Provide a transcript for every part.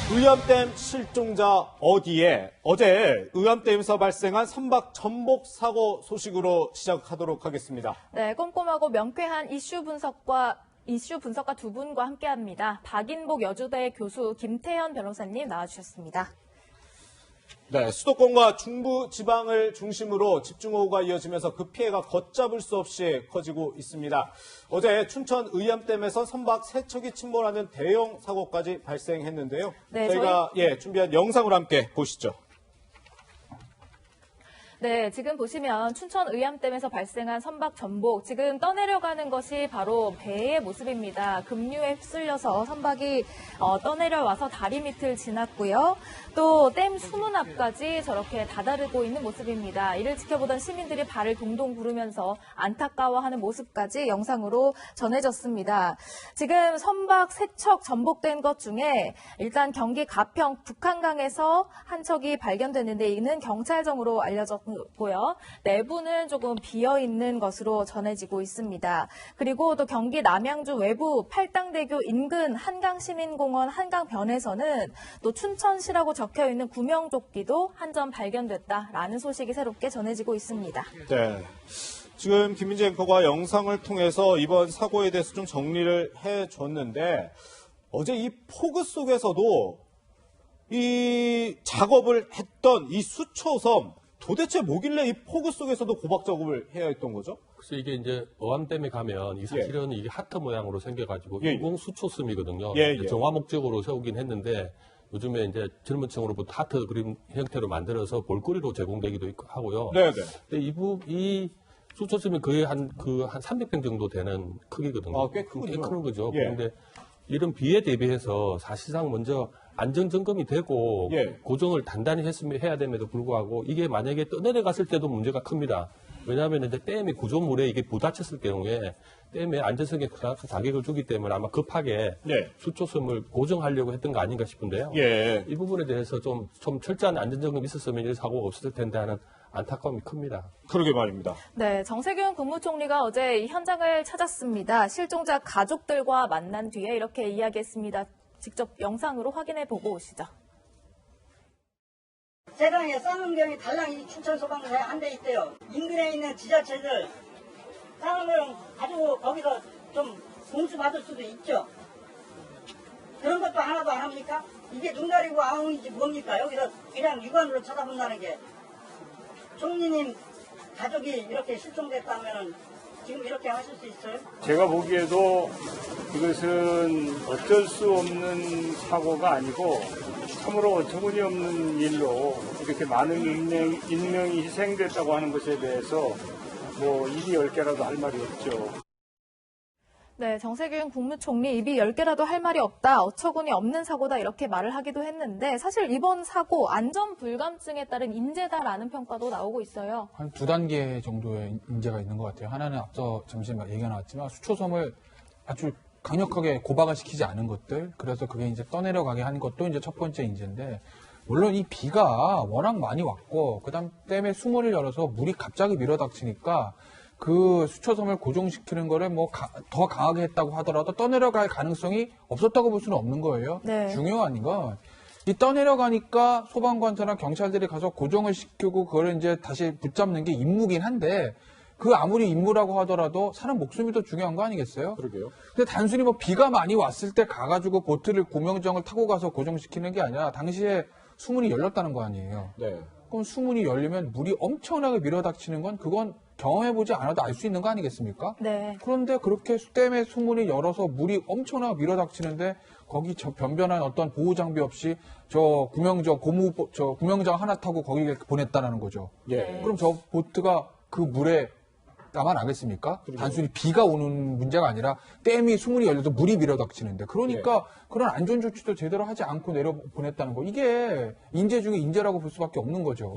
의암댐 실종자 어디에? 어제 의암댐에서 발생한 선박 전복 사고 소식으로 시작하도록 하겠습니다. 네, 꼼꼼하고 명쾌한 이슈 분석과 두 분과 함께합니다. 박인복 여주대 교수 김태현 변호사님 나와주셨습니다. 네, 수도권과 중부 지방을 중심으로 집중호우가 이어지면서 그 피해가 걷잡을 수 없이 커지고 있습니다. 어제 춘천 의암댐에서 선박 3척이 침몰하는 대형 사고까지 발생했는데요. 네, 저희가 준비한 영상으로 함께 보시죠. 네, 지금 보시면 춘천 의암댐에서 발생한 선박 전복, 지금 떠내려가는 것이 바로 배의 모습입니다. 급류에 휩쓸려서 선박이 떠내려와서 다리 밑을 지났고요. 또 댐 수문 앞까지 저렇게 다다르고 있는 모습입니다. 이를 지켜보던 시민들이 발을 동동 구르면서 안타까워하는 모습까지 영상으로 전해졌습니다. 지금 선박 3척 전복된 것 중에 일단 경기 가평 북한강에서 한 척이 발견됐는데 이는 경찰정으로 알려졌고요. 내부는 조금 비어있는 것으로 전해지고 있습니다. 그리고 또 경기 남양주 외부 팔당대교 인근 한강시민공원 한강변에서는 또 춘천시라고 적혀있는 구명조끼도 한 점 발견됐다라는 소식이 새롭게 전해지고 있습니다. 네. 지금 김민재 앵커가 영상을 통해서 이번 사고에 대해서 좀 정리를 해줬는데 어제 이 폭우 속에서도 이 작업을 했던 이 수초섬 도대체 뭐길래 이 폭우 속에서도 고박 작업을 해야 했던 거죠? 그래서 이게 이제 어암댐에 가면 이 사실은 이게 하트 모양으로 생겨가지고 인공 수초섬이거든요. 정화 목적으로 세우긴 했는데 요즘에 이제 젊은 층으로부터 하트 그림 형태로 만들어서 볼거리로 제공되기도 하고요. 네네. 근데 이 수초섬이 거의 한 300평 정도 되는 크기거든요. 꽤 크군요. 꽤 크는 거죠. 그런데 이런 비에 대비해서 사실상 먼저 안전 점검이 되고 고정을 단단히 해야 됨에도 불구하고 이게 만약에 떠내려갔을 때도 문제가 큽니다. 왜냐하면 이제 댐의 구조물에 이게 부딪혔을 경우에 댐의 안전성에 자격을 주기 때문에 아마 급하게 수초섬을 고정하려고 했던 거 아닌가 싶은데요. 이 부분에 대해서 좀 철저한 안전 점검이 있었으면 이 사고가 없었을 텐데 하는 안타까움이 큽니다. 그러게 말입니다. 네, 정세균 국무총리가 어제 이 현장을 찾았습니다. 실종자 가족들과 만난 뒤에 이렇게 이야기했습니다. 직접 영상으로 확인해 보고 오시죠. 세상에 쌍은경이 달랑이 춘천 소방서에 한 대 있대요. 인근에 있는 지자체들 쌍은경 가지고 거기서 좀 공수받을 수도 있죠. 그런 것도 하나도 안 합니까? 이게 눈 가리고 아웅인지 뭡니까? 여기서 그냥 육안으로 쳐다본다는 게 총리님 가족이 이렇게 실종됐다면 지금 이렇게 하실 수 있어요? 제가 보기에도 이것은 어쩔 수 없는 사고가 아니고 참으로 어처구니 없는 일로 이렇게 많은 인명이 희생됐다고 하는 것에 대해서 뭐 입이 10개라도 할 말이 없죠. 네, 정세균 국무총리 입이 10개라도 할 말이 없다, 어처구니 없는 사고다 이렇게 말을 하기도 했는데 사실 이번 사고 안전 불감증에 따른 인재다라는 평가도 나오고 있어요. 한 2단계 정도의 인재가 있는 것 같아요. 하나는 앞서 잠시 얘기가 나왔지만 수초섬을 아주 강력하게 고박을 시키지 않은 것들, 그래서 그게 이제 떠내려가게 한 것도 이제 첫 번째 인재인데, 물론 이 비가 워낙 많이 왔고 그다음 댐에 수문을 열어서 물이 갑자기 밀어닥치니까 그 수초섬을 고정시키는 거를 더 강하게 했다고 하더라도 떠내려갈 가능성이 없었다고 볼 수는 없는 거예요. 중요한 건 이 떠내려가니까 소방관사나 경찰들이 가서 고정을 시키고 그걸 이제 다시 붙잡는 게 임무긴 한데, 그 아무리 임무라고 하더라도 사람 목숨이 더 중요한 거 아니겠어요? 그러게요. 근데 단순히 비가 많이 왔을 때 가가지고 보트를 고명정을 타고 가서 고정시키는 게 아니라 당시에 수문이 열렸다는 거 아니에요. 그럼 수문이 열리면 물이 엄청나게 밀어닥치는 건 그건 경험해보지 않아도 알 수 있는 거 아니겠습니까? 그런데 그렇게 댐의 수문이 열어서 물이 엄청나게 밀어닥치는데 거기 변변한 어떤 보호 장비 없이 구명정 하나 타고 거기에 보냈다는 거죠. 그럼 저 보트가 그 물에 남아나겠습니까? 단순히 비가 오는 문제가 아니라 댐이 수문이 열려도 물이 밀어닥치는데, 그러니까 그런 안전 조치도 제대로 하지 않고 내려보냈다는 거, 이게 인재 중에 인재라고 볼 수밖에 없는 거죠.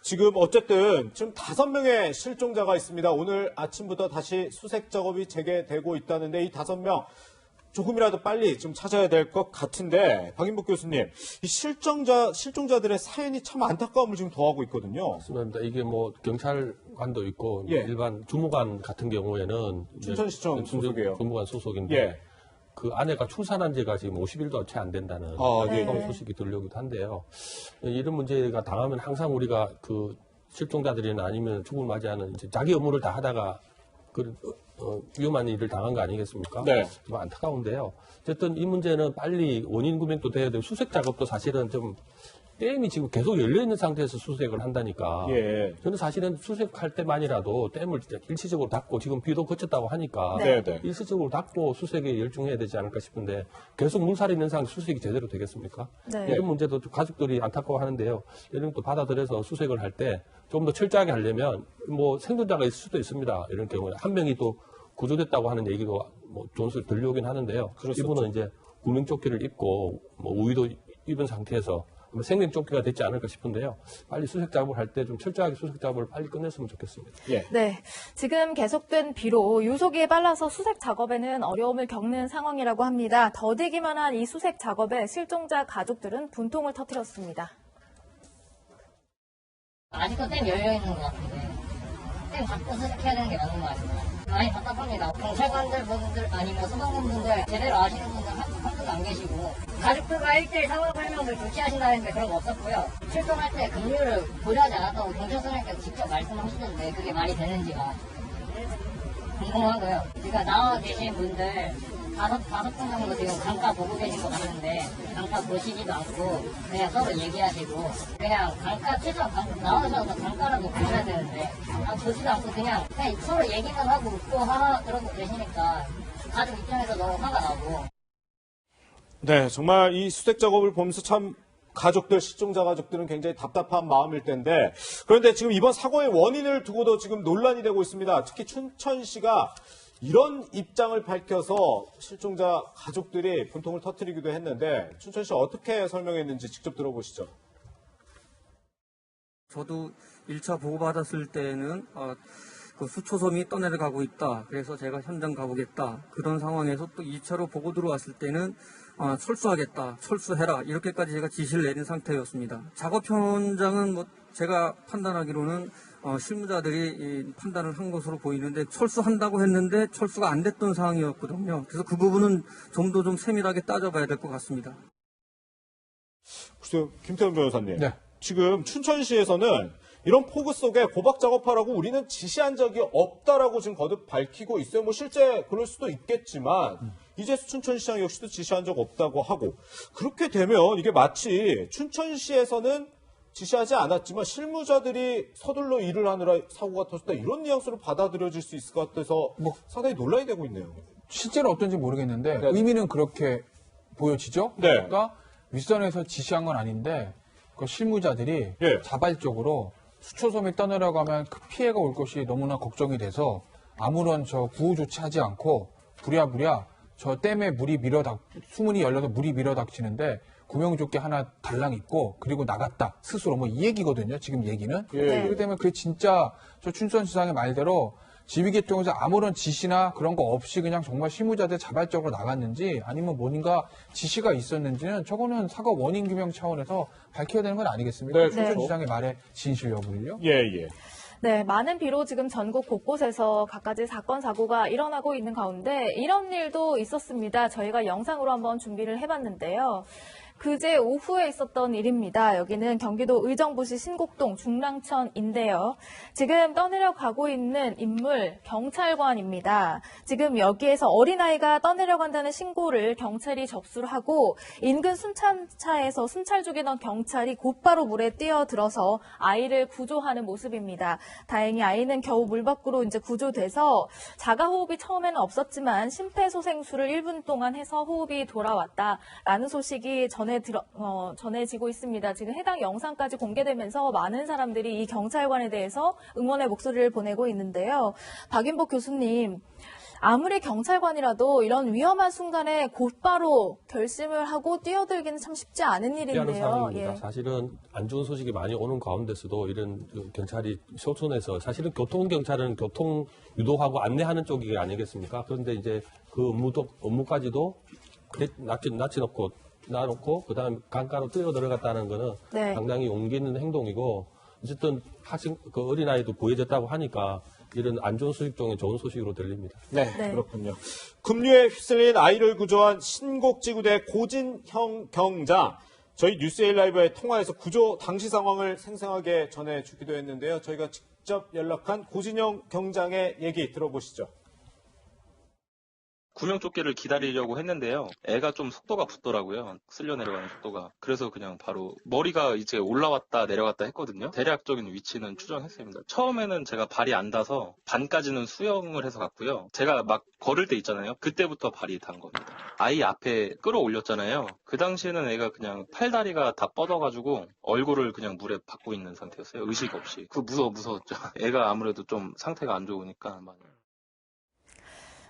지금 어쨌든 지금 5명의 실종자가 있습니다. 오늘 아침부터 다시 수색 작업이 재개되고 있다는데 이 5명 조금이라도 빨리 좀 찾아야 될 것 같은데, 박인복 교수님, 이 실종자들의 사연이 참 안타까움을 지금 더하고 있거든요. 맞습니다. 이게 경찰관도 있고 일반 주무관 같은 경우에는 춘천시청 소속이에요. 주무관 소속인데 그 아내가 출산한 지가 지금 50일도 채 안 된다는 소식이 들려오기도 한데요. 이런 문제가 당하면 항상 우리가 그 실종자들이나 아니면 죽음을 맞이하는 이제 자기 업무를 다 하다가 위험한 일을 당한 거 아니겠습니까? 네. 좀 안타까운데요. 어쨌든 이 문제는 빨리 원인 구명도 돼야 되고 수색 작업도 사실은 좀 댐이 지금 계속 열려있는 상태에서 수색을 한다니까. 예. 저는 사실은 수색할 때만이라도 댐을 일시적으로 닫고 지금 비도 그쳤다고 하니까 네. 네. 일시적으로 닫고 수색에 열중해야 되지 않을까 싶은데 계속 물살이 있는 상황 수색이 제대로 되겠습니까? 네. 이런 문제도 좀 가족들이 안타까워하는데요. 이런 것도 받아들여서 수색을 할 때 좀 더 철저하게 하려면 뭐 생존자가 있을 수도 있습니다. 이런 경우에 한 명이 또 구조됐다고 하는 얘기도 뭐 좋은 소리 들려오긴 하는데요. 이분은 이제 구명조끼를 입고 뭐 우유도 입은 상태에서 생명조끼가 됐지 않을까 싶은데요. 빨리 수색 작업을 할 때 좀 철저하게 수색 작업을 빨리 끝냈으면 좋겠습니다. 예. 네, 지금 계속된 비로 유속에 빨라서 수색 작업에는 어려움을 겪는 상황이라고 합니다. 더디기만 한 이 수색 작업에 실종자 가족들은 분통을 터뜨렸습니다. 아직도 댐 열려있는 것 같은데 댐 닫고 수색해야 되는 게 맞는 거 아닙니까? 많이 답답합니다. 경찰관들 분들 아니면 소방관분들 제대로 아시는 분들 한 분도 안 계시고 가족들과 1대1 상황 설명을 조치하신다는데 그런 거 없었고요. 출동할 때 급류를 고려하지 않았다고 경찰서장님께서 직접 말씀하시던데 그게 말이 되는지가 궁금하고요. 그러니까 나와 계신 분들 다섯 분 정도 지금 강가 보고 계신 것 같은데 강가 보시지도 않고 그냥 서로 얘기하시고 그냥 강가 최소한 나와서 강가라도 보셔야 되는데 보지도 않고 그냥 서로 얘기만 하고 웃고 하하 그러고 계시니까 가족 입장에서 너무 화가 나고. 네, 정말 이 수색 작업을 보면서 참 가족들, 실종자 가족들은 굉장히 답답한 마음일 텐데, 그런데 지금 이번 사고의 원인을 두고도 지금 논란이 되고 있습니다. 특히 춘천시가 이런 입장을 밝혀서 실종자 가족들이 분통을 터뜨리기도 했는데, 춘천시 어떻게 설명했는지 직접 들어보시죠. 저도 1차 보고받았을 때는 그 수초섬이 떠내려가고 있다. 그래서 제가 현장 가보겠다. 그런 상황에서 또 2차로 보고 들어왔을 때는 철수하겠다. 철수해라. 이렇게까지 제가 지시를 내린 상태였습니다. 작업 현장은 뭐 제가 판단하기로는 실무자들이 판단을 한 것으로 보이는데 철수한다고 했는데 철수가 안 됐던 상황이었거든요. 그래서 그 부분은 좀 더 좀 세밀하게 따져봐야 될 것 같습니다. 글쎄요, 김태훈 변호사님. 네. 지금 춘천시에서는 이런 폭우 속에 고박 작업하라고 우리는 지시한 적이 없다라고 지금 거듭 밝히고 있어요. 뭐 실제 그럴 수도 있겠지만 이재수 춘천시장 역시도 지시한 적 없다고 하고, 그렇게 되면 이게 마치 춘천시에서는 지시하지 않았지만 실무자들이 서둘러 일을 하느라 사고가 터졌다, 이런 뉘앙스로 받아들여질 수 있을 것 같아서 상당히 논란이 되고 있네요. 실제로 어떤지 모르겠는데 네. 의미는 그렇게 보여지죠. 네. 그러니까 윗선에서 지시한 건 아닌데 그 실무자들이 예. 자발적으로 수초섬이 떠내려가면 그 피해가 올 것이 너무나 걱정이 돼서 아무런 구호 조치하지 않고 부랴부랴 저 댐에 수문이 열려서 물이 밀어닥치는데 구명조끼 하나 달랑 입고 그리고 나갔다 스스로 뭐 이 얘기거든요. 지금 얘기는. 예. 그렇기 때문에 그게 진짜 저 춘천시장의 말대로 지휘계통에서 아무런 지시나 그런 거 없이 그냥 정말 실무자들 자발적으로 나갔는지 아니면 뭔가 지시가 있었는지는 저거는 사고 원인 규명 차원에서 밝혀야 되는 건 아니겠습니까? 네, 춘천시장의 말의 진실 여부를요. 예. 네, 많은 비로 지금 전국 곳곳에서 갖가지 사건, 사고가 일어나고 있는 가운데 이런 일도 있었습니다. 저희가 영상으로 한번 준비를 해봤는데요. 그제 오후에 있었던 일입니다. 여기는 경기도 의정부시 신곡동 중랑천인데요. 지금 떠내려가고 있는 인물 경찰관입니다. 지금 여기에서 어린아이가 떠내려간다는 신고를 경찰이 접수를 하고 인근 순찰차에서 순찰 중이던 경찰이 곧바로 물에 뛰어들어서 아이를 구조하는 모습입니다. 다행히 아이는 겨우 물 밖으로 이제 구조돼서 자가호흡이 처음에는 없었지만 심폐소생술을 1분 동안 해서 호흡이 돌아왔다라는 소식이 전해지고 있습니다. 지금 해당 영상까지 공개되면서 많은 사람들이 이 경찰관에 대해서 응원의 목소리를 보내고 있는데요. 박윤복 교수님, 아무리 경찰관이라도 이런 위험한 순간에 곧바로 결심을 하고 뛰어들기는 참 쉽지 않은 일인데요. 상황입니다. 사실은 안 좋은 소식이 많이 오는 가운데서도 이런 경찰이 쇼촌에서 사실은 교통경찰은 교통 유도하고 안내하는 쪽이 아니겠습니까? 그런데 이제 그 업무까지도 놔놓고 그다음 강가로 뛰어 들어갔다는 거는 네. 상당히 용기 있는 행동이고 어쨌든 그 어린아이도 구해졌다고 하니까 이런 안 좋은 소식 중에 좋은 소식으로 들립니다. 네, 네. 그렇군요. 급류에 휩쓸린 아이를 구조한 신곡지구대 고진형 경장. 저희 뉴스에일 라이브의 통화에서 구조 당시 상황을 생생하게 전해주기도 했는데요. 저희가 직접 연락한 고진형 경장의 얘기 들어보시죠. 구명조끼를 기다리려고 했는데요. 애가 좀 속도가 붙더라고요. 쓸려 내려가는 속도가. 그래서 그냥 바로 머리가 이제 올라왔다 내려갔다 했거든요. 대략적인 위치는 추정했습니다. 처음에는 제가 발이 안 닿아서 반까지는 수영을 해서 갔고요. 제가 막 걸을 때 있잖아요. 그때부터 발이 닿은 겁니다. 아이 앞에 끌어올렸잖아요. 그 당시에는 애가 그냥 팔다리가 다 뻗어가지고 얼굴을 그냥 물에 박고 있는 상태였어요. 의식 없이. 무서웠죠. 애가 아무래도 좀 상태가 안 좋으니까 많이.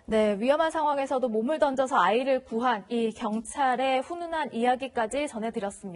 네, 위험한 상황에서도 몸을 던져서 아이를 구한 이 경찰의 훈훈한 이야기까지 전해드렸습니다.